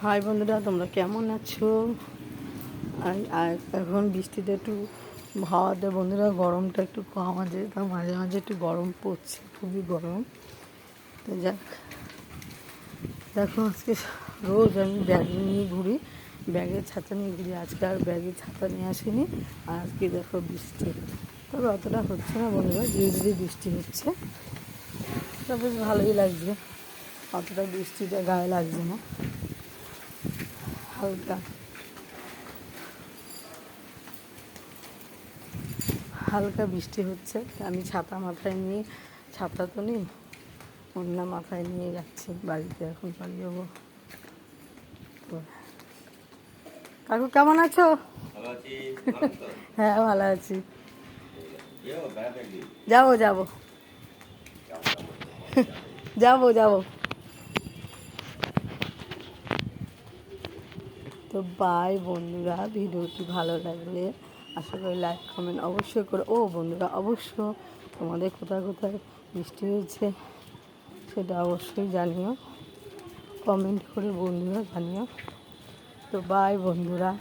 High বন্ধুরা, তোমরা কেমন আছো? আর এখন বৃষ্টিতে একটু হাওয়াতে বন্ধুরা গরমটা একটু কম আছে, তার মাঝে মাঝে একটু গরম পড়ছে, খুবই গরম। তো যাক, দেখো আজকে রোজ আমি ব্যাগ নিয়ে ঘুরি, ব্যাগের ছাতা নিয়ে ঘুরি। আজকে আর ব্যাগের ছাতা নিয়ে আসিনি। আর আজকে দেখো বৃষ্টি, তবে অতটা হচ্ছে না বন্ধুরা, ধীরে ধীরে বৃষ্টি হচ্ছে। তা বেশ ভালোই লাগছে, অতটা বৃষ্টিটা গায়ে লাগছে না, হালকা হালকা বৃষ্টি হচ্ছে। আমি ছাতা মাথায় নিয়ে, ছাতা তো নেই, অন্য মাথায় নিয়ে যাচ্ছি বাড়িতে, এখন বাড়ি যাবো। কাকু কেমন আছো? হ্যাঁ ভালো আছি। যাবো যাবো যাবো যাবো। তো বাই বন্ধুরা, ভিডিওটি ভালো লাগলে আশা করি লাইক কমেন্ট অবশ্যই করো। ও বন্ধুরা, অবশ্য তোমাদের কোথায় কোথায় বৃষ্টি হয়েছে সেটা অবশ্যই জানিও, কমেন্ট করে বন্ধুরা জানিও। তো বাই বন্ধুরা।